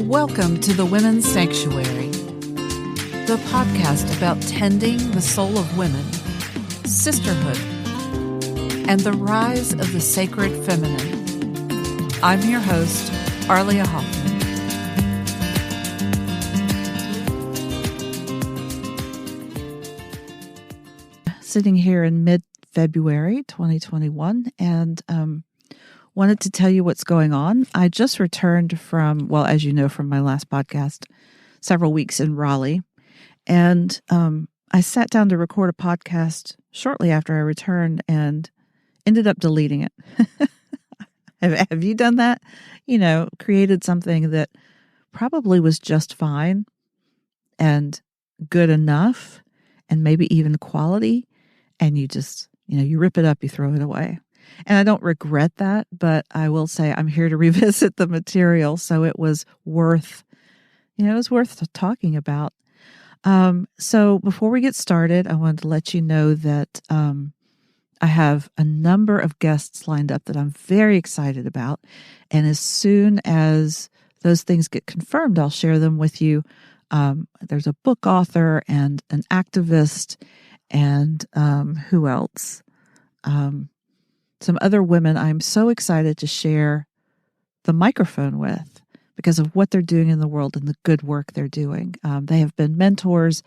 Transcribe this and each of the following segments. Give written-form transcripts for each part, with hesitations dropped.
Welcome to the Women's Sanctuary, the podcast about tending the soul of women, sisterhood, and the rise of the sacred feminine. I'm your host, Arlia Hoffman. Sitting here in mid-February 2021, and wanted to tell you what's going on. I just returned from, well, as you know from my last podcast, several weeks in Raleigh. And I sat down to record a podcast shortly after I returned and ended up deleting it. Have you done that? You know, created something that probably was just fine and good enough and maybe even quality. And you just, you rip it up, you throw it away. And I don't regret that, but I will say I'm here to revisit the material. So it was worth, talking about. So before we get started, I wanted to let you know that I have a number of guests lined up that I'm very excited about. And as soon as those things get confirmed, I'll share them with you. There's a book author and an activist and who else? Some other women I'm so excited to share the microphone with because of what they're doing in the world and the good work they're doing. They have been mentors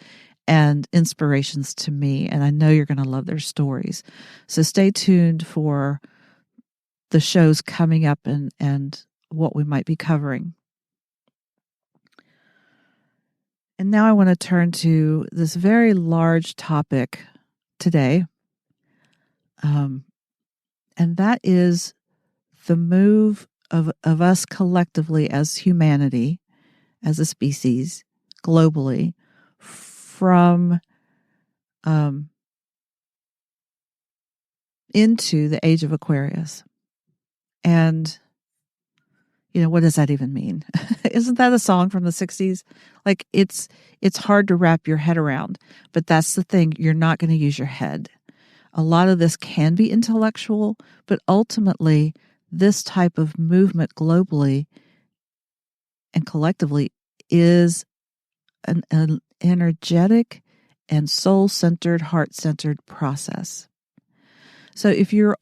and inspirations to me, and I know you're going to love their stories. So stay tuned for the shows coming up and what we might be covering. And now I want to turn to this very large topic today. And that is the move of us collectively as humanity, as a species, globally, from into the Age of Aquarius. And, what does that even mean? Isn't that a song from the 60s? Like, it's hard to wrap your head around, but that's the thing. You're not going to use your head. A lot of this can be intellectual, but ultimately, this type of movement globally and collectively is an energetic and soul-centered, heart-centered process. So if you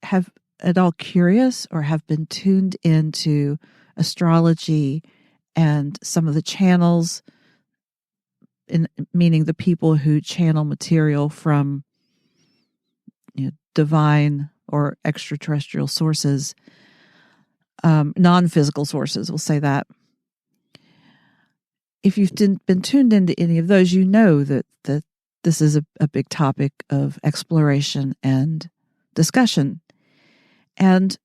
have at all curious or have been tuned into astrology and some of the channels, meaning the people who channel material from divine or extraterrestrial sources, non-physical sources, we'll say that. If you've been tuned into any of those, you know that this is a big topic of exploration and discussion. And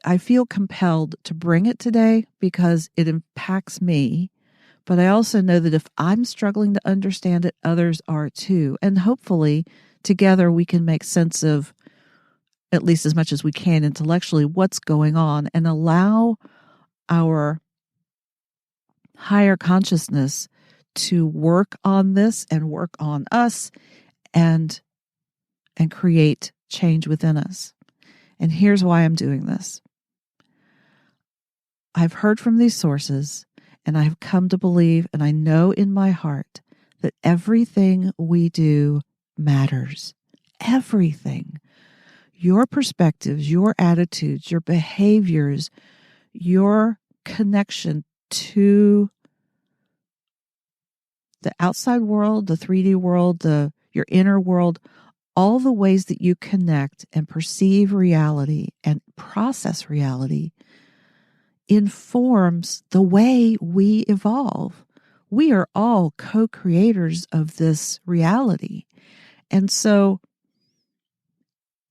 I feel compelled to bring it today because it impacts me. But I also know that if I'm struggling to understand it, others are too. And hopefully, together we can make sense of, at least as much as we can intellectually, what's going on and allow our higher consciousness to work on this and work on us and create change within us. And here's why I'm doing this. I've heard from these sources, and I have come to believe, and I know in my heart, that everything we do matters. Everything. Your perspectives, your attitudes, your behaviors, your connection to the outside world, the 3D world, your inner world, all the ways that you connect and perceive reality and process reality informs the way we evolve. We are all co-creators of this reality. And so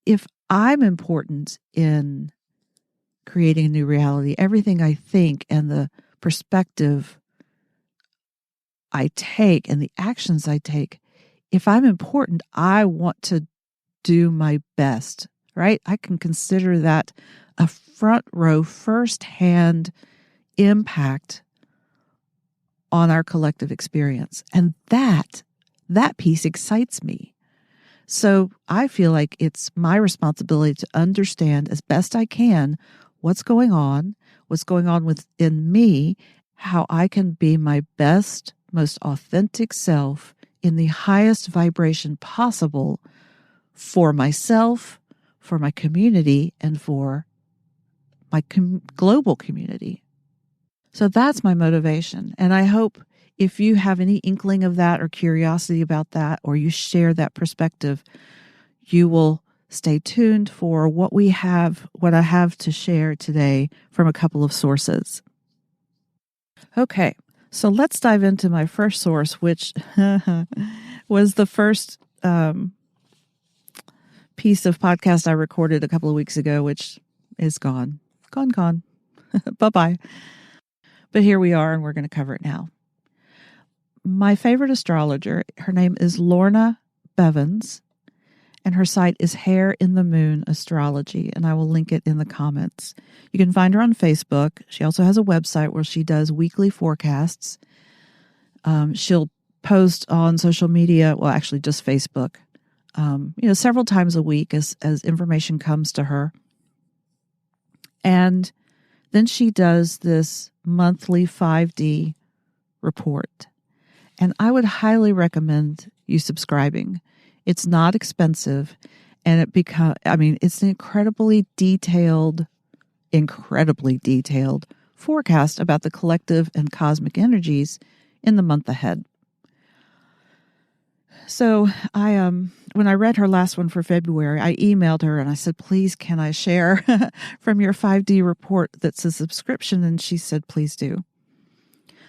if I'm important in creating a new reality, everything I think and the perspective I take and the actions I take, if I'm important, I want to do my best, right? I can consider that a front row, first-hand impact on our collective experience. And that piece excites me. So I feel like it's my responsibility to understand as best I can what's going on, what's going on within me, how I can be my best, most authentic self in the highest vibration possible for myself, for my community, and for my global community. So that's my motivation. And I hope if you have any inkling of that or curiosity about that, or you share that perspective, you will stay tuned for what I have to share today from a couple of sources. Okay, so let's dive into my first source, which was the first piece of podcast I recorded a couple of weeks ago, which is gone. Bye-bye. But here we are, and we're going to cover it now. My favorite astrologer, her name is Lorna Bevans, and her site is Hare in the Moon Astrology, and I will link it in the comments. You can find her on Facebook. She also has a website where she does weekly forecasts. She'll post on social media, well, actually just Facebook, several times a week as information comes to her. And then she does this monthly 5D report. And I would highly recommend you subscribing. It's not expensive, and it's an incredibly detailed forecast about the collective and cosmic energies in the month ahead. So when I read her last one for February, I emailed her and I said, please, can I share from your 5D report that's a subscription? And she said, please do.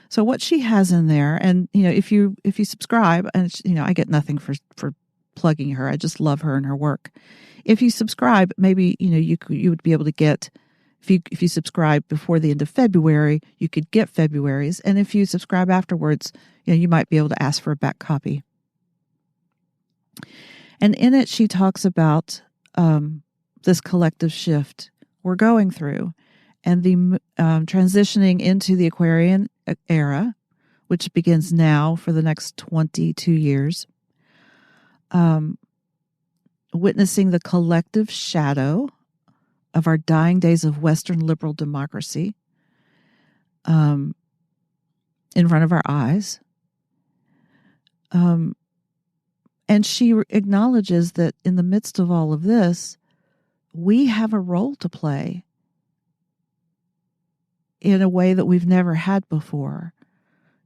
So what she has in there, and if you subscribe, and I get nothing for plugging her. I just love her and her work. If you subscribe, maybe you would be able to get, if you subscribe before the end of February, you could get February's, and if you subscribe afterwards, you might be able to ask for a back copy. And in it, she talks about this collective shift we're going through, and the transitioning into the Aquarian era, which begins now for the next 22 years. Witnessing the collective shadow of our dying days of Western liberal democracy in front of our eyes. And she acknowledges that in the midst of all of this, we have a role to play in a way that we've never had before.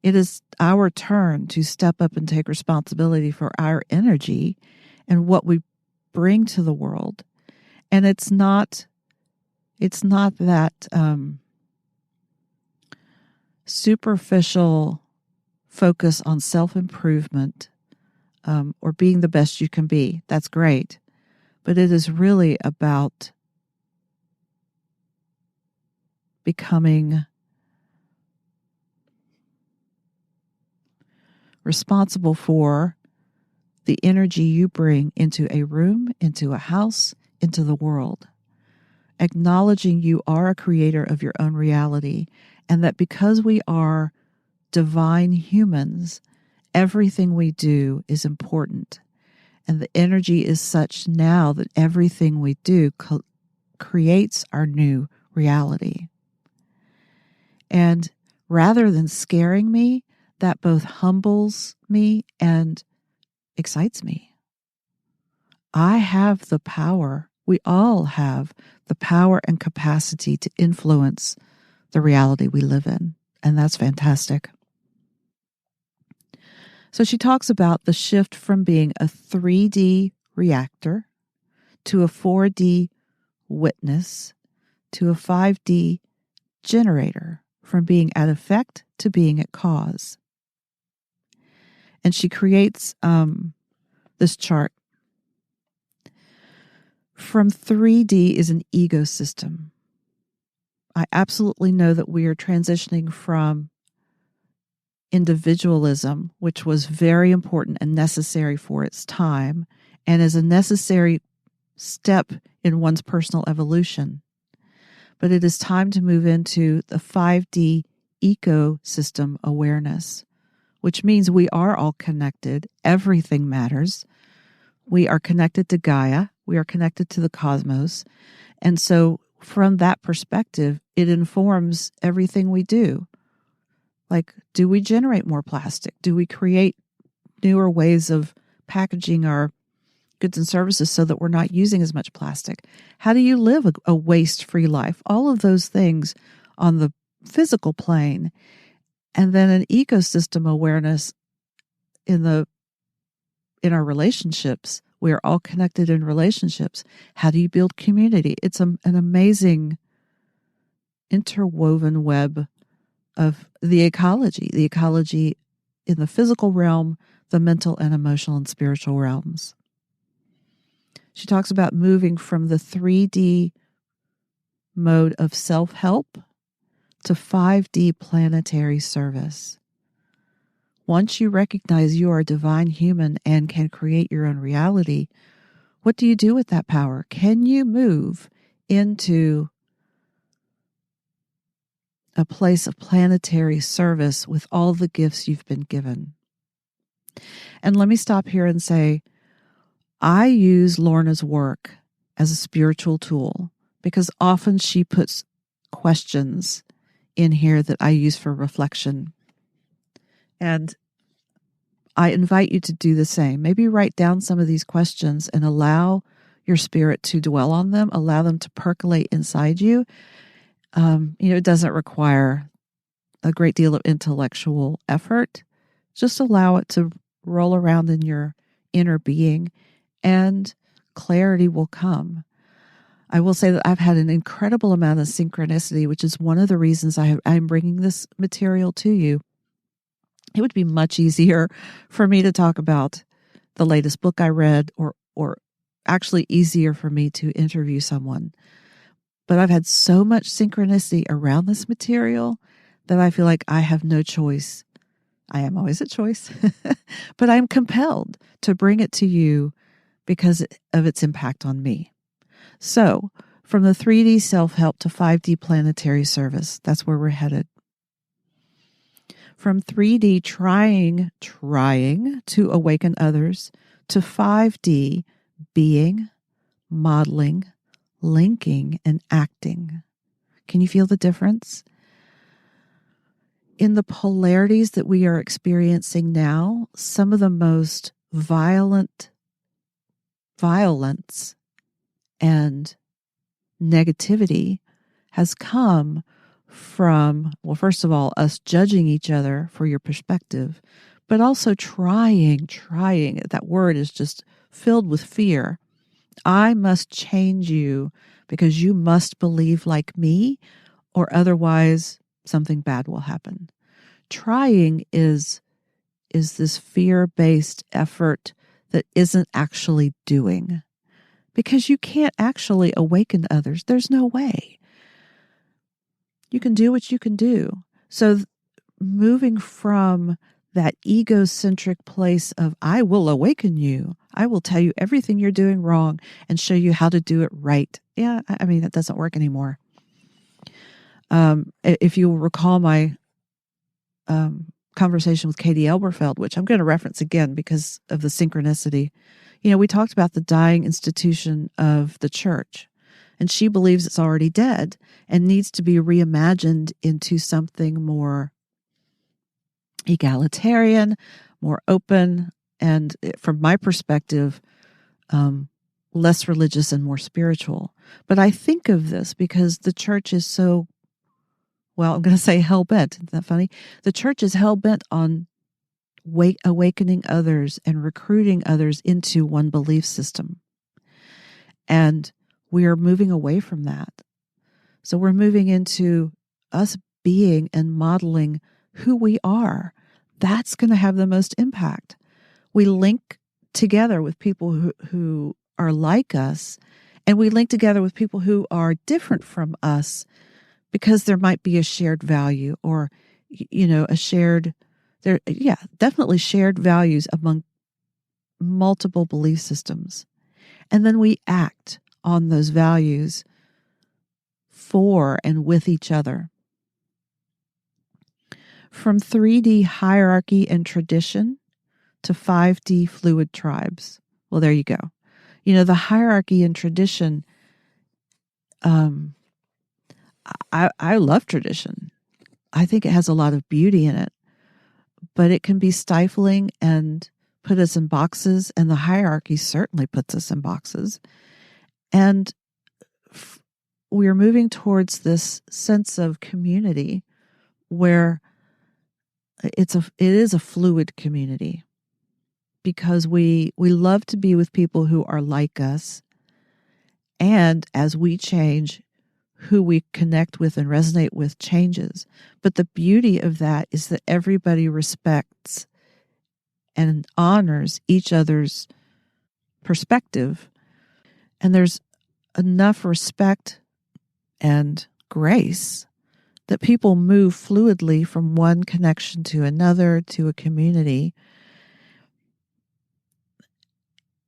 It is our turn to step up and take responsibility for our energy and what we bring to the world. And it's not that superficial focus on self-improvement or being the best you can be. That's great. But it is really about becoming responsible for the energy you bring into a room, into a house, into the world. Acknowledging you are a creator of your own reality, and that because we are divine humans, everything we do is important. And the energy is such now that everything we do creates our new reality. And rather than scaring me, that both humbles me and excites me. I have the power. We all have the power and capacity to influence the reality we live in. And that's fantastic. So she talks about the shift from being a 3D reactor to a 4D witness to a 5D generator, from being at effect to being at cause. And she creates this chart. From 3D is an ecosystem. I absolutely know that we are transitioning from individualism, which was very important and necessary for its time, and is a necessary step in one's personal evolution. But it is time to move into the 5D ecosystem awareness, which means we are all connected. Everything matters. We are connected to Gaia. We are connected to the cosmos. And so from that perspective, it informs everything we do. Like, do we generate more plastic? Do we create newer ways of packaging our goods and services so that we're not using as much plastic? How do you live a waste-free life? All of those things on the physical plane. And then an ecosystem awareness in our relationships. We are all connected in relationships. How do you build community? It's an amazing interwoven web of the ecology in the physical realm, the mental and emotional and spiritual realms. She talks about moving from the 3D mode of self-help to 5D planetary service. Once you recognize you are a divine human and can create your own reality, what do you do with that power? Can you move into a place of planetary service with all the gifts you've been given? And let me stop here and say, I use Lorna's work as a spiritual tool because often she puts questions in here that I use for reflection. And I invite you to do the same. Maybe write down some of these questions and allow your spirit to dwell on them, allow them to percolate inside you. It doesn't require a great deal of intellectual effort. Just allow it to roll around in your inner being and clarity will come. I will say that I've had an incredible amount of synchronicity, which is one of the reasons I'm bringing this material to you. It would be much easier for me to talk about the latest book I read or actually easier for me to interview someone. But I've had so much synchronicity around this material that I feel like I have no choice. I am always a choice, but I'm compelled to bring it to you because of its impact on me. So, from the 3D self-help to 5D planetary service, that's where we're headed. From 3D trying to awaken others to 5D being, modeling, linking, and acting. Can you feel the difference? In the polarities that we are experiencing now, some of the most violence and negativity has come from, well, first of all, us judging each other for your perspective, but also trying. That word is just filled with fear. I must change you because you must believe like me, or otherwise something bad will happen. Trying is this fear-based effort that isn't actually doing, because you can't actually awaken others. There's no way. You can do what you can do. So moving from that egocentric place of, I will awaken you, I will tell you everything you're doing wrong and show you how to do it right. Yeah, I mean, that doesn't work anymore. If you'll recall my conversation with Katie Elberfeld, which I'm going to reference again because of the synchronicity. We talked about the dying institution of the church, and she believes it's already dead and needs to be reimagined into something more egalitarian, more open, and from my perspective, less religious and more spiritual. But I think of this because the church is so, well, I'm going to say hell-bent. Isn't that funny? The church is hell-bent on awakening others and recruiting others into one belief system. And we are moving away from that. So we're moving into us being and modeling who we are. That's going to have the most impact. We link together with people who are like us, and we link together with people who are different from us because there might be a shared value or, definitely shared values among multiple belief systems. And then we act on those values for and with each other. From 3D hierarchy and tradition to 5D fluid tribes. Well, there you go. The hierarchy and tradition, I love tradition. I think it has a lot of beauty in it, but it can be stifling and put us in boxes, and the hierarchy certainly puts us in boxes. And we are moving towards this sense of community where it is a fluid community, because we love to be with people who are like us, and as we change, who we connect with and resonate with changes. But the beauty of that is that everybody respects and honors each other's perspective, and there's enough respect and grace that people move fluidly from one connection to another, to a community.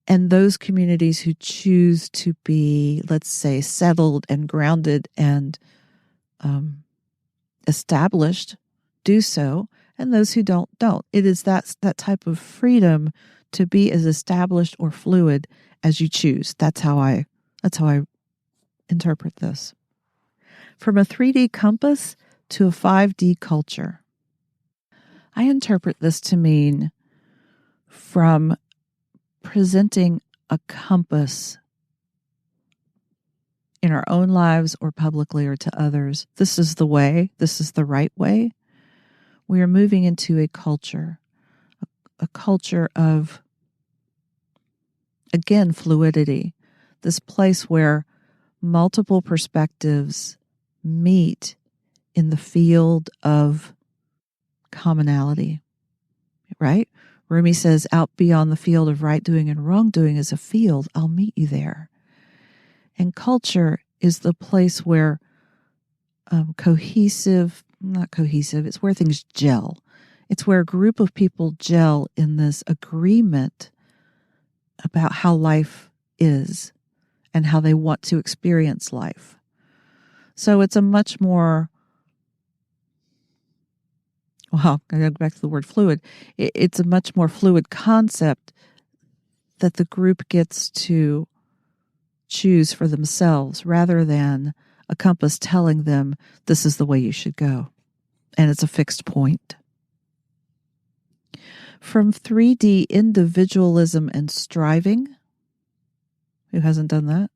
And those communities who choose to be, let's say, settled and grounded and established do so, and those who don't. It is that type of freedom to be as established or fluid as you choose. That's how I interpret this. From a 3D compass to a 5D culture. I interpret this to mean from presenting a compass in our own lives or publicly or to others. This is the way. This is the right way. We are moving into a culture of, again, fluidity. This place where multiple perspectives meet in the field of commonality, right? Rumi says, out beyond the field of right doing and wrong doing is a field. I'll meet you there. And culture is the place where not cohesive, it's where things gel. It's where a group of people gel in this agreement about how life is and how they want to experience life. So it's a much more, well, I go back to the word fluid. It's a much more fluid concept that the group gets to choose for themselves, rather than a compass telling them this is the way you should go. And it's a fixed point. From 3D individualism and striving, who hasn't done that,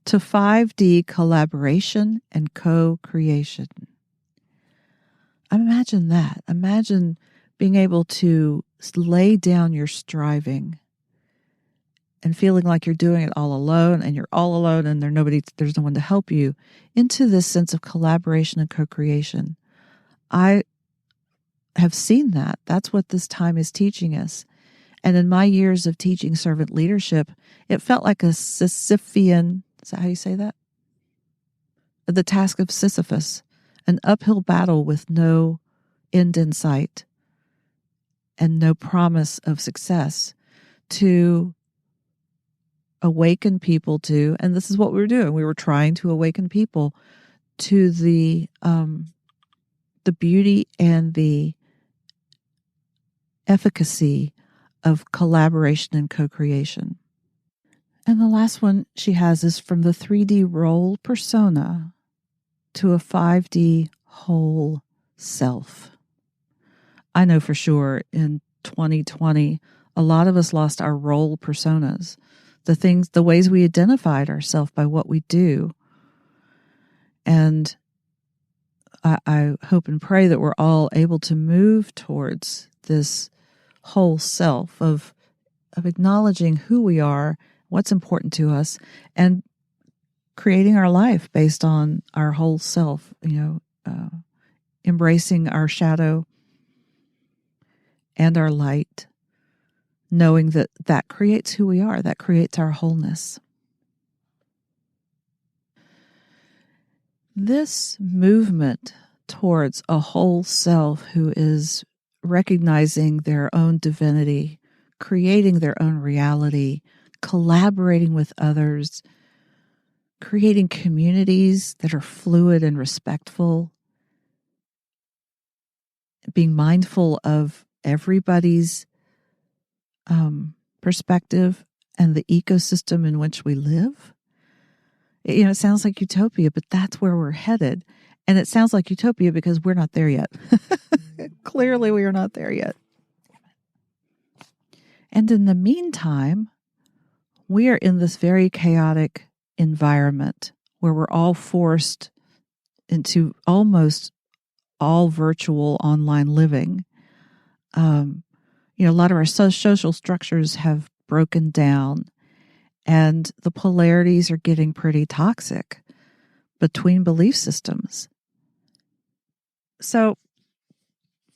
to 5D collaboration and co-creation. Imagine that. Imagine being able to lay down your striving and feeling like you're doing it all alone, and you're all alone, and there's no one to help you, into this sense of collaboration and co-creation. I have seen that. That's what this time is teaching us. And in my years of teaching servant leadership, it felt like a Sisyphean, is that how you say that? The task of Sisyphus, an uphill battle with no end in sight and no promise of success, to awaken people to, and this is what we were doing. We were trying to awaken people to the beauty and the efficacy of collaboration and co-creation. And the last one she has is from the 3D role persona to a 5D whole self. I know for sure in 2020, a lot of us lost our role personas, the ways we identified ourselves by what we do. And I hope and pray that we're all able to move towards this whole self of acknowledging who we are, what's important to us, and creating our life based on our whole self, embracing our shadow and our light, knowing that creates who we are, that creates our wholeness. This movement towards a whole self who is recognizing their own divinity, creating their own reality, collaborating with others, creating communities that are fluid and respectful, being mindful of everybody's perspective and the ecosystem in which we live. It sounds like utopia, but that's where we're headed. And it sounds like utopia because we're not there yet. Clearly, we are not there yet. And in the meantime, we are in this very chaotic environment where we're all forced into almost all virtual online living. A lot of our social structures have broken down, and the polarities are getting pretty toxic between belief systems. So,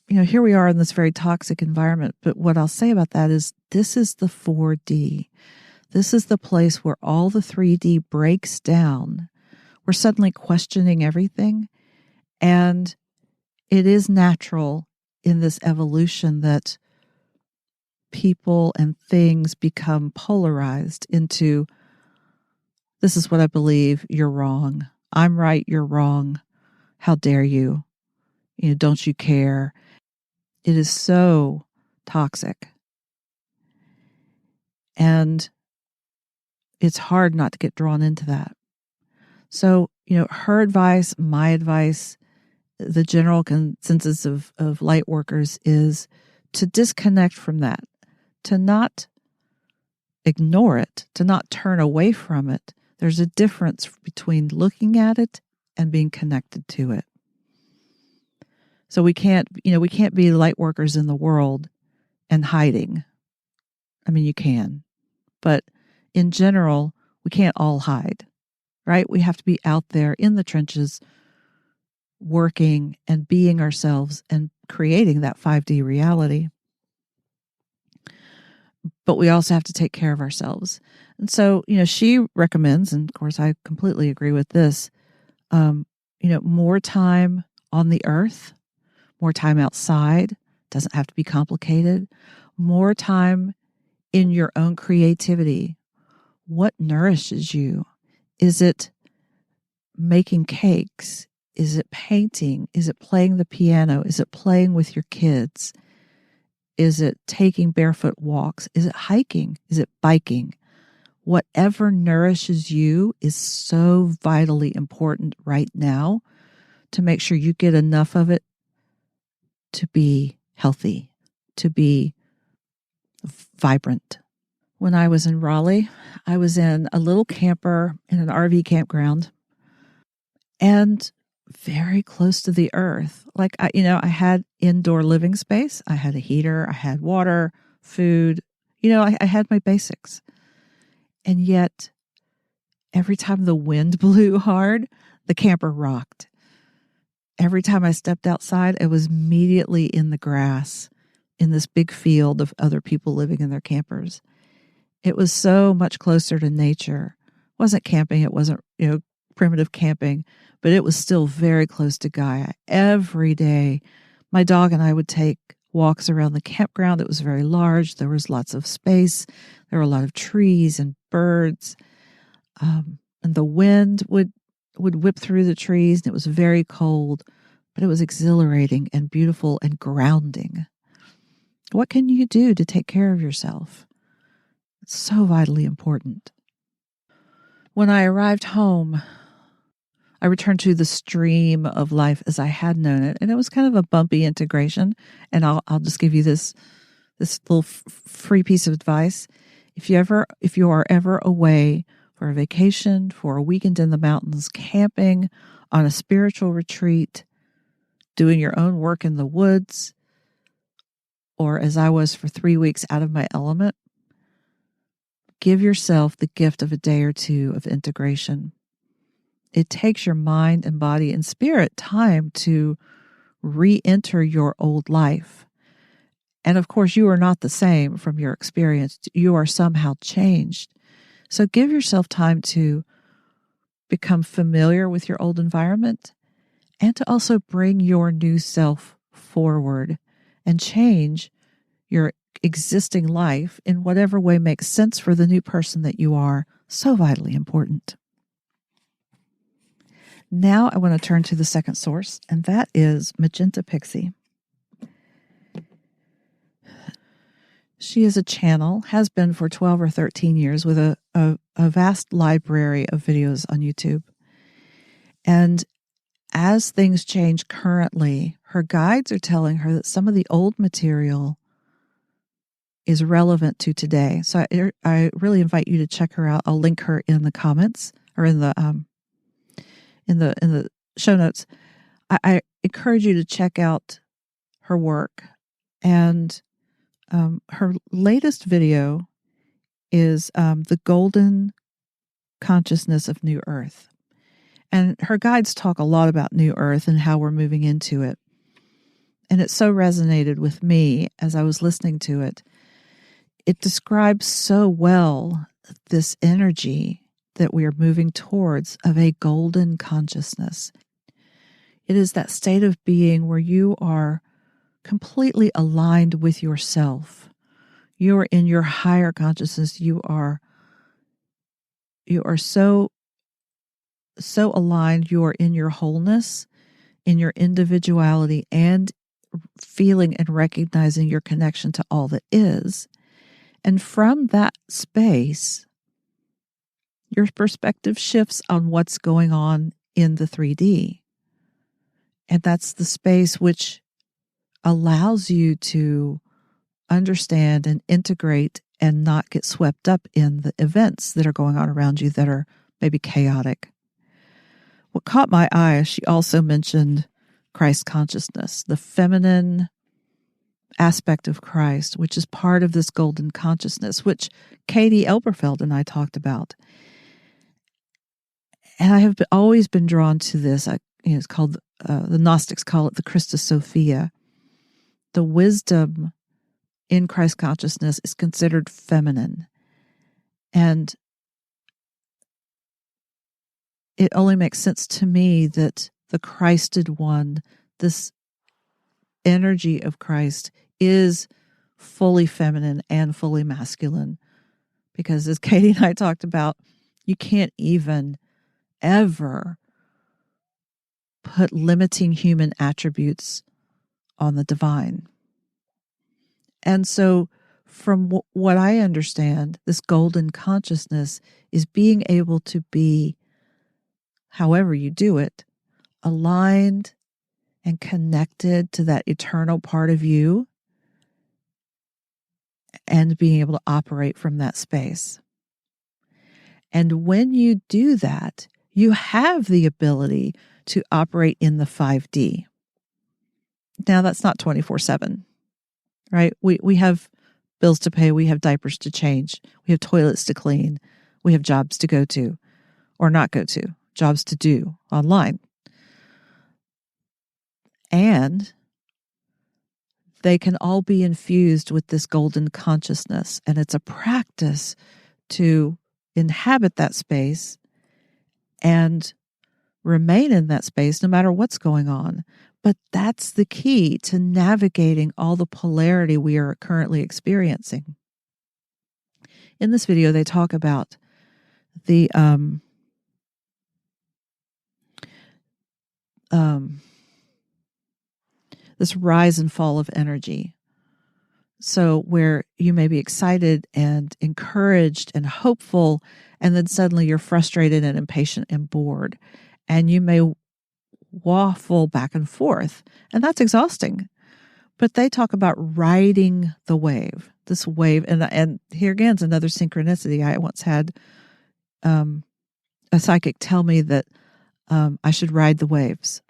here we are in this very toxic environment. But what I'll say about that is this is the 4D. This is the place where all the 3D breaks down. We're suddenly questioning everything. And it is natural in this evolution that people and things become polarized into, this is what I believe, you're wrong. I'm right, you're wrong. How dare you? Don't you care? It is so toxic. And it's hard not to get drawn into that. So, her advice, my advice, the general consensus of light workers is to disconnect from that, to not ignore it, to not turn away from it. There's a difference between looking at it and being connected to it. So we can't be light workers in the world and hiding. I mean, you can, but in general, we can't all hide, right? We have to be out there in the trenches, working and being ourselves and creating that 5D reality. But we also have to take care of ourselves. And so, she recommends, and of course I completely agree with this, more time on the earth, more time outside, doesn't have to be complicated, more time in your own creativity. What nourishes you? Is it making cakes? Is it painting? Is it playing the piano? Is it playing with your kids? Is it taking barefoot walks? Is it hiking? Is it biking? Whatever nourishes you is so vitally important right now to make sure you get enough of it to be healthy, to be vibrant. When I was in Raleigh, I was in a little camper in an RV campground and very close to the earth. Like, I had indoor living space. I had a heater. I had water, food. I had my basics. And yet, every time the wind blew hard, the camper rocked. Every time I stepped outside, I was immediately in the grass in this big field of other people living in their campers. It was so much closer to nature. It wasn't camping. It wasn't, primitive camping, but it was still very close to Gaia. Every day, my dog and I would take walks around the campground. It was very large. There was lots of space. There were a lot of trees and birds. And the wind would whip through the trees, and it was very cold, but it was exhilarating and beautiful and grounding. What can you do to take care of yourself? It's so vitally important. When I arrived home, I returned to the stream of life as I had known it, and it was kind of a bumpy integration. And I'll just give you this little free piece of advice. If you are ever away for a vacation, for a weekend in the mountains, camping, on a spiritual retreat, doing your own work in the woods, or as I was for 3 weeks out of my element, give yourself the gift of a day or two of integration. It takes your mind and body and spirit time to re-enter your old life. And of course, you are not the same from your experience. You are somehow changed. So give yourself time to become familiar with your old environment and to also bring your new self forward and change your existing life in whatever way makes sense for the new person that you are. So vitally important. Now I want to turn to the second source, and that is Magenta Pixie. She is a channel, has been for 12 or 13 years, with a vast library of videos on YouTube. And as things change currently, her guides are telling her that some of the old material is relevant to today. So I really invite you to check her out. I'll link her in the comments or in the show notes. I encourage you to check out her work. And her latest video is the golden consciousness of New Earth. And her guides talk a lot about New Earth and how we're moving into it. And it so resonated with me as I was listening to it. It describes so well this energy that we are moving towards of a golden consciousness. It is that state of being where you are completely aligned with yourself. You are in your higher consciousness. You are so aligned. You are in your wholeness, in your individuality, and feeling and recognizing your connection to all that is. And from that space, your perspective shifts on what's going on in the 3D. And that's the space which allows you to understand and integrate and not get swept up in the events that are going on around you that are maybe chaotic. What caught my eye, she also mentioned Christ consciousness, the feminine aspect of Christ, which is part of this golden consciousness, which Katie Elberfeld and I talked about. And I have always been drawn to this. It's called, the Gnostics call it the Christus Sophia. The wisdom in Christ consciousness is considered feminine. And it only makes sense to me that the Christed one, this energy of Christ, is fully feminine and fully masculine. Because as Katie and I talked about, you can't even ever put limiting human attributes on the divine. And so from what I understand, this golden consciousness is being able to be, however you do it, aligned and connected to that eternal part of you and being able to operate from that space. And when you do that, you have the ability to operate in the 5D. Now, that's not 24/7, right? We have bills to pay. We have diapers to change. We have toilets to clean. We have jobs to go to or not go to, jobs to do online. And they can all be infused with this golden consciousness. And it's a practice to inhabit that space and remain in that space no matter what's going on. But that's the key to navigating all the polarity we are currently experiencing. In this video, they talk about the this rise and fall of energy. So where you may be excited and encouraged and hopeful, and then suddenly you're frustrated and impatient and bored, and you may waffle back and forth, and that's exhausting. But they talk about riding the wave, this wave, and here again is another synchronicity. I once had a psychic tell me that I should ride the waves.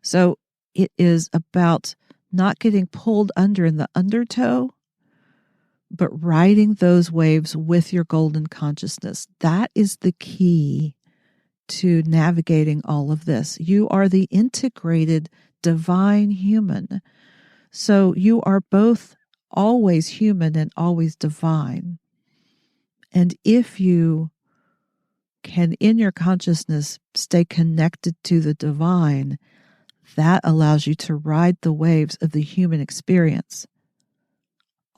So it is about not getting pulled under in the undertow, but riding those waves with your golden consciousness. That is the key to navigating all of this. You are the integrated divine human. So you are both always human and always divine. And if you can, in your consciousness, stay connected to the divine, that allows you to ride the waves of the human experience.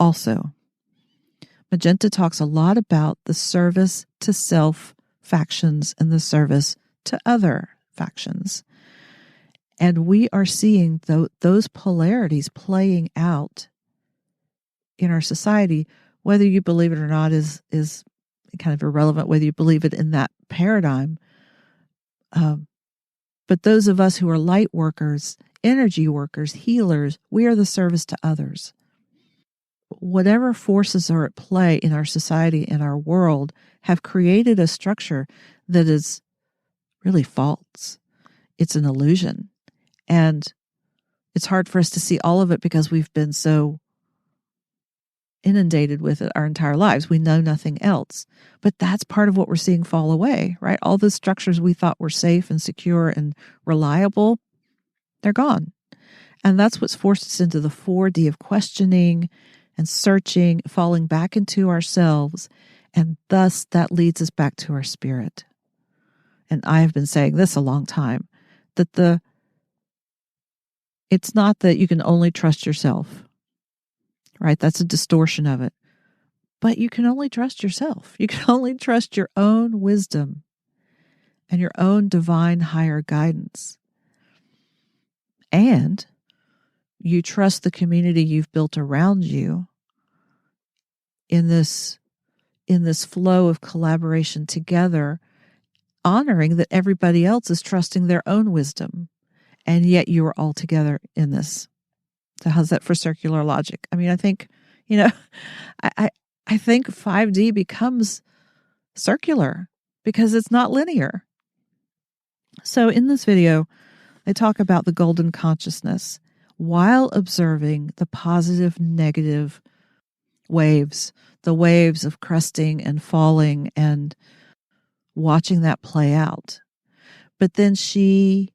Also, Magenta talks a lot about the service to self factions and the service to other factions. And we are seeing those polarities playing out in our society, whether you believe it or not is kind of irrelevant, whether you believe it in that paradigm. But those of us who are light workers, energy workers, healers, we are the service to others. Whatever forces are at play in our society, in our world, have created a structure that is really false. It's an illusion. And it's hard for us to see all of it because we've been so inundated with it our entire lives. We know nothing else. But that's part of what we're seeing fall away, right? All the structures we thought were safe and secure and reliable, they're gone. And that's what's forced us into the 4D of questioning and searching, falling back into ourselves. And thus that leads us back to our spirit. And I have been saying this a long time, that it's not that you can only trust yourself, right? That's a distortion of it. But you can only trust yourself. You can only trust your own wisdom and your own divine higher guidance. And you trust the community you've built around you in this flow of collaboration together, honoring that everybody else is trusting their own wisdom. And yet you are all together in this. So how's that for circular logic? I mean, I think, I think 5D becomes circular because it's not linear. So in this video, I talk about the golden consciousness while observing the positive, negative waves, the waves of cresting and falling and watching that play out. But then she,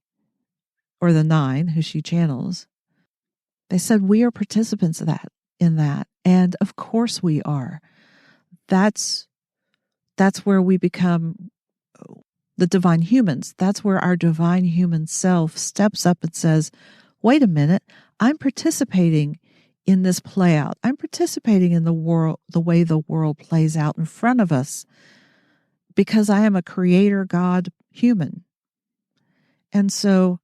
or the 9 who she channels, they said, we are participants in that. And of course we are. That's where we become the divine humans. That's where our divine human self steps up and says, wait a minute, I'm participating in this play out. I'm participating in the world, the way the world plays out in front of us, because I am a creator God human. And so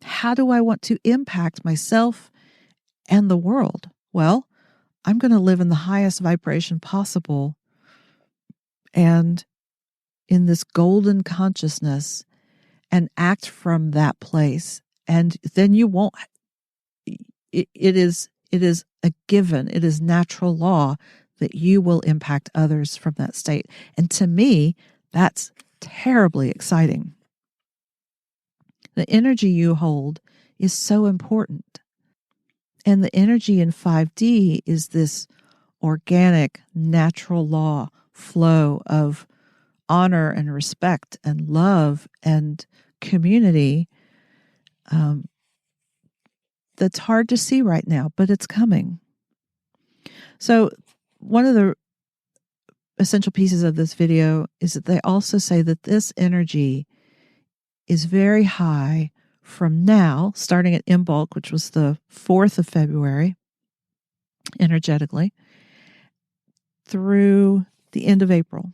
how do I want to impact myself and the world? Well, I'm going to live in the highest vibration possible and in this golden consciousness and act from that place. And then you won't, it is a given, it is natural law that you will impact others from that state. And to me, that's terribly exciting. The energy you hold is so important. And the energy in 5D is this organic, natural law flow of honor and respect and love and community that's hard to see right now, but it's coming. So one of the essential pieces of this video is that they also say that this energy is very high from now, starting at Imbolc, which was the 4th of February, energetically, through the end of April.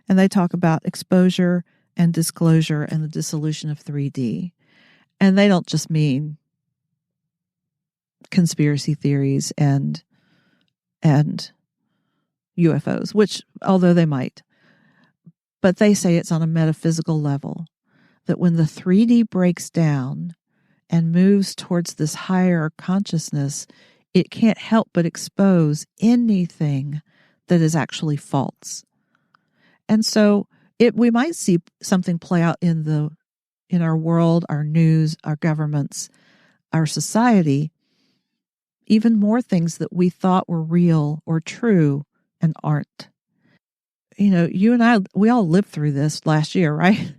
And they talk about exposure and disclosure and the dissolution of 3D. And they don't just mean conspiracy theories and UFOs, which, although they might, but they say it's on a metaphysical level, that when the 3D breaks down and moves towards this higher consciousness, it can't help but expose anything that is actually false. And so we might see something play out in our world, our news, our governments, our society, even more things that we thought were real or true and aren't. You and I, we all lived through this last year, right?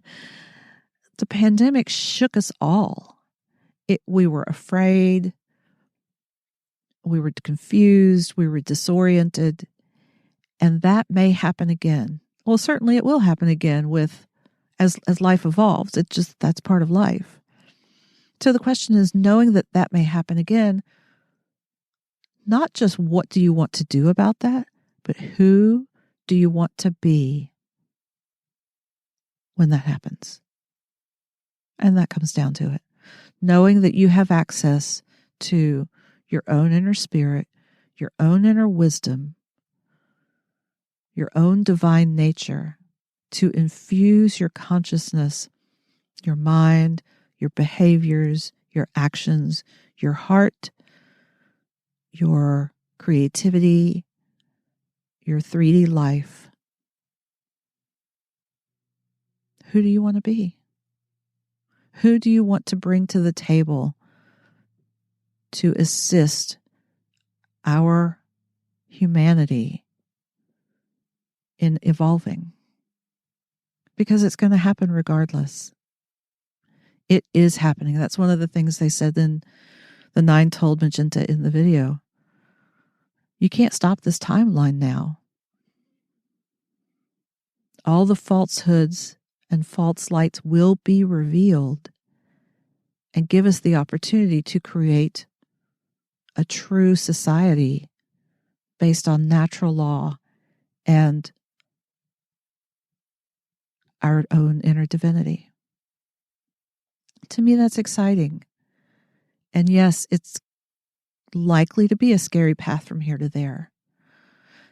The pandemic shook us all. We were afraid. We were confused. We were disoriented. And that may happen again. Well, certainly it will happen again as life evolves. That's part of life. So the question is, knowing that may happen again, not just what do you want to do about that, but who do you want to be when that happens? And that comes down to it. Knowing that you have access to your own inner spirit, your own inner wisdom, your own divine nature to infuse your consciousness, your mind, your behaviors, your actions, your heart, your creativity, your 3D life. Who do you want to be? Who do you want to bring to the table to assist our humanity in evolving? Because it's going to happen regardless. It is happening. That's one of the things they said in the 9 told Magenta in the video. You can't stop this timeline now. All the falsehoods and false lights will be revealed and give us the opportunity to create a true society based on natural law and our own inner divinity. To me, that's exciting. And yes, it's likely to be a scary path from here to there.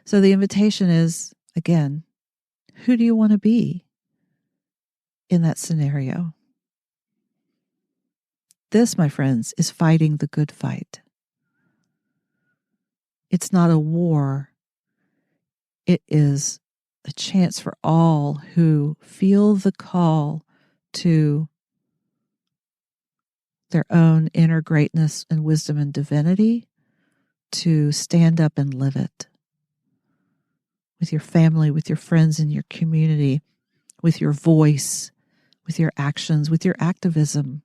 So the invitation is, again, who do you want to be in that scenario? This, my friends, is fighting the good fight. It's not a war. It is a chance for all who feel the call to their own inner greatness and wisdom and divinity to stand up and live it. With your family, with your friends in your community, with your voice, with your actions, with your activism.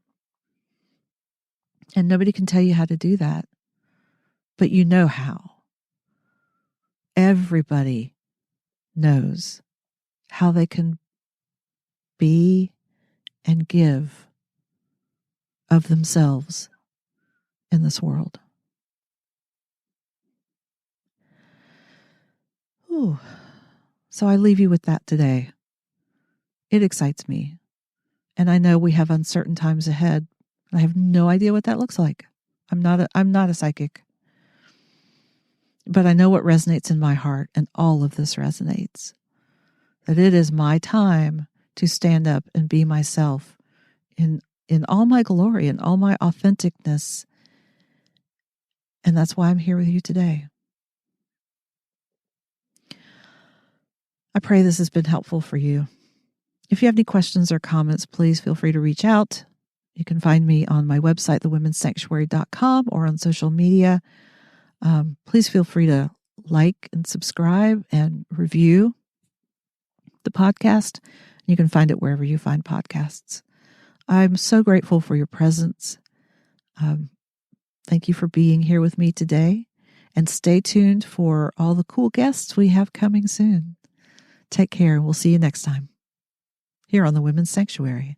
And nobody can tell you how to do that, but you know how. Everybody knows how they can be and give of themselves in this world. Ooh. So I leave you with that today. It excites me. And I know we have uncertain times ahead. I have no idea what that looks like. I'm not a psychic. But I know what resonates in my heart, and all of this resonates. That it is my time to stand up and be myself in all my glory and all my authenticness. And that's why I'm here with you today. I pray this has been helpful for you. If you have any questions or comments, please feel free to reach out. You can find me on my website, thewomenssanctuary.com, or on social media. Please feel free to like and subscribe and review the podcast. You can find it wherever you find podcasts. I'm so grateful for your presence. Thank you for being here with me today. And stay tuned for all the cool guests we have coming soon. Take care, and we'll see you next time here on the Women's Sanctuary.